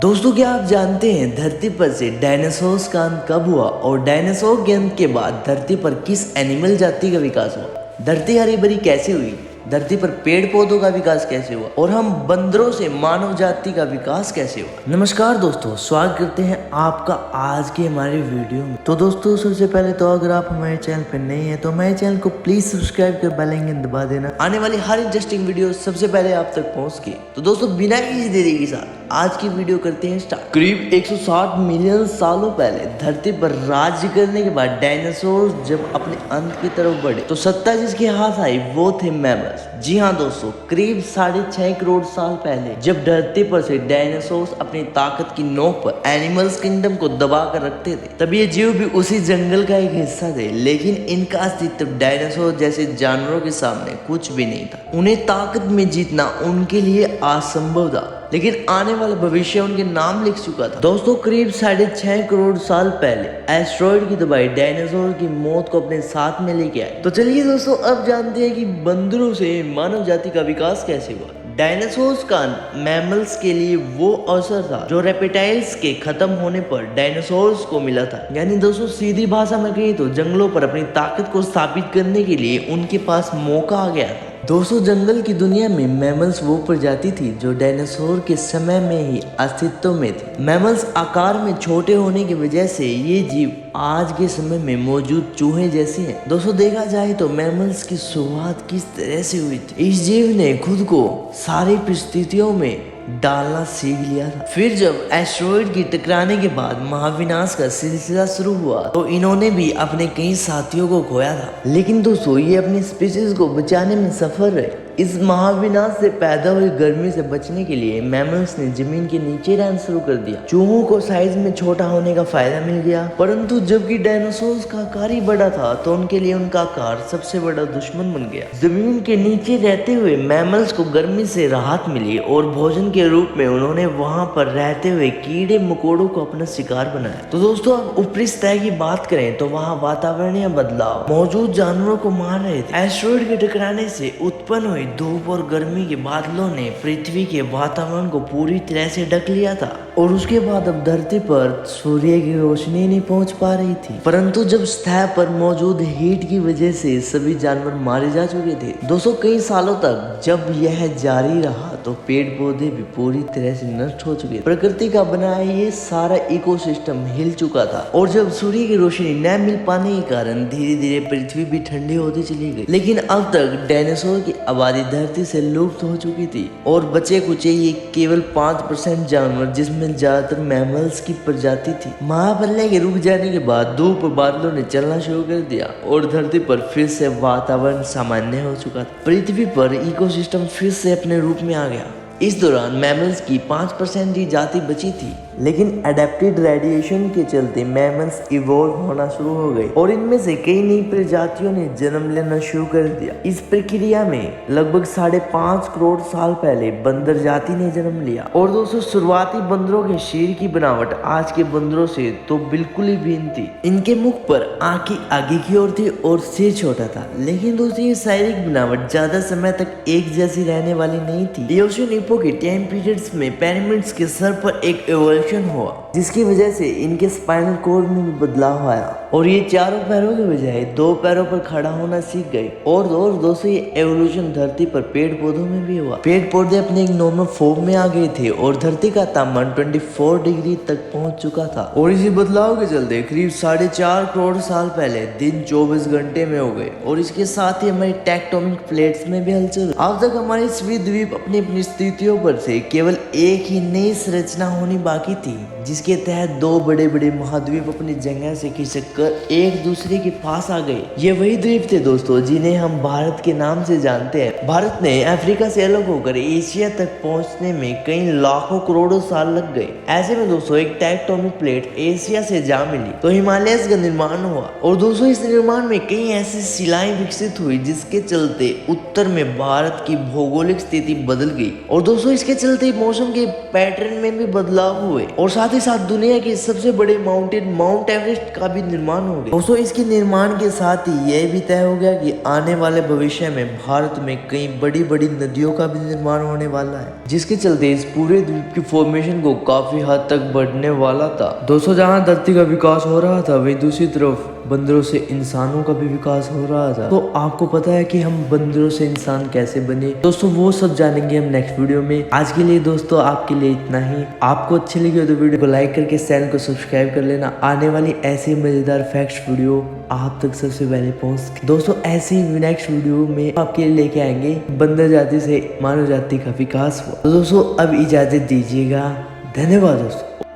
दोस्तों, क्या आप जानते हैं धरती पर से डायनासोर्स का अंत कब हुआ और डायनासोर के अंत के बाद धरती पर किस एनिमल जाति का विकास हुआ? धरती हरी भरी कैसे हुई? धरती पर पेड़ पौधों का विकास कैसे हुआ और हम बंदरों से मानव जाति का विकास कैसे हुआ? नमस्कार दोस्तों, स्वागत करते हैं आपका आज के हमारे वीडियो में। तो दोस्तों, सबसे पहले तो अगर आप हमारे चैनल पर नए हैं तो हमारे चैनल को प्लीज सब्सक्राइब कर बेल आइकन दबा देना, आने वाली हर इंटरेस्टिंग वीडियो सबसे पहले आप तक पहुंच के। तो दोस्तों, बिना किसी देरी के साथ आज की वीडियो करते हैं स्टार्ट। करीब 160 मिलियन सालों पहले धरती पर राज्य करने के बाद डायनासोर जब अपने अंत की तरफ बढ़े तो सत्ता जिसके हाथ आई वो थे मैमल्स। जी हाँ दोस्तों, करीब 6.5 करोड़ साल पहले जब धरती पर से डायनासोर अपनी ताकत की नोक पर एनिमल्स किंगडम को दबा कर रखते थे, तब ये जीव भी उसी जंगल का एक हिस्सा थे। लेकिन इनका अस्तित्व डायनासोर जैसे जानवरों के सामने कुछ भी नहीं था। उन्हें ताकत में जीतना उनके लिए असंभव था, लेकिन आने वाला भविष्य उनके नाम लिख चुका था। दोस्तों, करीब 6.5 करोड़ साल पहले एस्ट्रॉइड की दबाई डायनासोर की मौत को अपने साथ में लेके आए। तो चलिए दोस्तों, अब जानते हैं कि बंदरों से मानव जाति का विकास कैसे हुआ। डायनासोर्स का मैमल्स के लिए वो अवसर था जो रेप्टाइल्स के खत्म होने पर डायनासोर्स को मिला था। यानी दोस्तों, सीधी भाषा में कही तो जंगलों पर अपनी ताकत को स्थापित करने के लिए उनके पास मौका आ गया था। दोस्तों, जंगल की दुनिया में मैमल्स वो प्रजाति थी जो डायनासोर के समय में ही अस्तित्व में थी। मैमल्स आकार में छोटे होने की वजह से ये जीव आज के समय में मौजूद चूहे जैसे हैं। दोस्तों, देखा जाए तो मैमल्स की शुरुआत किस तरह से हुई थी। इस जीव ने खुद को सारी परिस्थितियों में डालना सीख लिया था। फिर जब एस्ट्रॉइड की टकराने के बाद महाविनाश का सिलसिला शुरू हुआ तो इन्होंने भी अपने कई साथियों को खोया था। लेकिन दोस्तों, ये अपनी स्पीशीज को बचाने में सफल रहे। इस महाविनाश से पैदा हुई गर्मी से बचने के लिए मैमल्स ने जमीन के नीचे रहना शुरू कर दिया। चूहों को साइज में छोटा होने का फायदा मिल गया, परंतु जबकि डायनासोर्स का आकार ही बड़ा था तो उनके लिए उनका आकार सबसे बड़ा दुश्मन बन गया। जमीन के नीचे रहते हुए मैमल्स को गर्मी से राहत मिली और भोजन के रूप में उन्होंने वहां पर रहते हुए कीड़े मकोड़ों को अपना शिकार बनाया। तो दोस्तों, अब ऊपरी सतह की बात करें तो वहाँ वातावरणीय बदलाव मौजूद जानवरों को मार रहे थे। एस्ट्रॉइड के टकराने से उत्पन्न हुई धूप और गर्मी के बादलों ने पृथ्वी के वातावरण को पूरी तरह से ढक लिया था और उसके बाद अब धरती पर सूर्य की रोशनी नहीं पहुंच पा रही थी। परंतु जब सतह पर मौजूद हीट की वजह से सभी जानवर मारे जा चुके थे। दोस्तों, कई सालों तक जब यह जारी रहा तो पेड़ पौधे भी पूरी तरह से नष्ट हो चुके थे। प्रकृति का बनाया ये सारा इकोसिस्टम हिल चुका था और जब सूर्य की रोशनी न मिल पाने के कारण धीरे धीरे पृथ्वी भी ठंडी होती चली गई। लेकिन अब तक डायनासोर की आबादी धरती से लुप्त हो चुकी थी और बचे कुचे ये केवल 5% जानवर, जिसमें ज्यादातर मैमल्स की प्रजाति थी। महाप्रलय के रुक जाने के बाद धूप और बादलों ने चलना शुरू कर दिया और धरती पर फिर से वातावरण सामान्य हो चुका था। पृथ्वी पर इकोसिस्टम फिर से अपने रूप में आ गया। इस दौरान मैमल्स की 5% ही जाति बची थी, लेकिन एडेप्टेड रेडिएशन के चलते मैमल्स इवॉल्व होना शुरू हो गए और इनमें से कई नई प्रजातियों ने जन्म लेना शुरू कर दिया। इस प्रक्रिया में लगभग 5.5 करोड़ साल पहले बंदर जाति ने जन्म लिया। और दोस्तों, शुरुआती बंदरों के शरीर की बनावट आज के बंदरों से तो बिल्कुल ही भिन्न थी। इनके मुख पर आंखें आगे की ओर थी और सिर छोटा था। लेकिन दोस्तों, ये शारीरिक बनावट ज्यादा समय तक एक जैसी रहने वाली नहीं थी। एओसिन इपोक के टाइम पीरियड्स में पिरामिड्स के सर पर एक एवोल्यूशन हुआ, जिसकी वजह से इनके स्पाइनल कोड में भी बदलाव आया और ये चारों पैरों के बजाय 2 पैरों पर खड़ा होना सीख गए। और दोस्तों, ये एवोल्यूशन धरती पर पेड़ पौधों में भी हुआ। पेड़ पौधे अपने एक नॉर्मल फॉर्म में आ गए थे और धरती का तापमान 24 डिग्री तक पहुंच चुका था। और इसी बदलाव के चलते करीब 4.5 करोड़ साल पहले दिन 24 घंटे में हो गए और इसके साथ ही हमारी टेक्टोनिक प्लेट्स में भी हलचल। अब तक हमारे सभी द्वीप अपनी अपनी स्थितियों पर से केवल एक ही नई संरचना होनी बाकी थी, जिसके तहत 2 बड़े बड़े महाद्वीप अपनी जगह से खिसक कर एक दूसरे के पास आ गए। ये वही द्वीप थे दोस्तों जिन्हें हम भारत के नाम से जानते हैं। भारत ने अफ्रीका से अलग होकर एशिया तक पहुंचने में कई लाखों करोड़ों साल लग गए। ऐसे में दोस्तों, एक टेक्टोनिक प्लेट एशिया से जा मिली तो हिमालयस का निर्माण हुआ और दोस्तों, इस निर्माण में कई ऐसी शिलाएं विकसित हुई जिसके चलते उत्तर में भारत की भौगोलिक स्थिति बदल गई। और दोस्तों इसके चलते मौसम के पैटर्न में भी बदलाव हुए और साथ ही साथ दुनिया के सबसे बड़े माउंटेन माउंट एवरेस्ट का भी निर्माण हो गया। दोस्तों इसके निर्माण के साथ ही यह भी तय हो गया कि आने वाले भविष्य में भारत में कई बड़ी बड़ी नदियों का भी निर्माण होने वाला है, जिसके चलते इस पूरे द्वीप की फॉर्मेशन को काफी हद तक बढ़ने वाला था। दोस्तों जहाँ धरती का विकास हो रहा था वही दूसरी तरफ बंदरों से इंसानों का भी विकास हो रहा था। तो आपको पता है कि हम बंदरों से इंसान कैसे बने? दोस्तों वो सब जानेंगे हम नेक्स्ट वीडियो में। आज के लिए दोस्तों आपके लिए इतना ही। आपको अच्छी लगी हो तो वीडियो को लाइक करके चैनल को सब्सक्राइब कर लेना। आने वाली ऐसी मजेदार फैक्ट्स वीडियो आप तक सबसे पहले पहुंच। दोस्तों ऐसी नेक्स्ट वीडियो में आपके लिए लेके आएंगे बंदर जाति से मानव जाति का विकास हुआ। तो दोस्तों अब इजाजत दीजिएगा। धन्यवाद दोस्तों।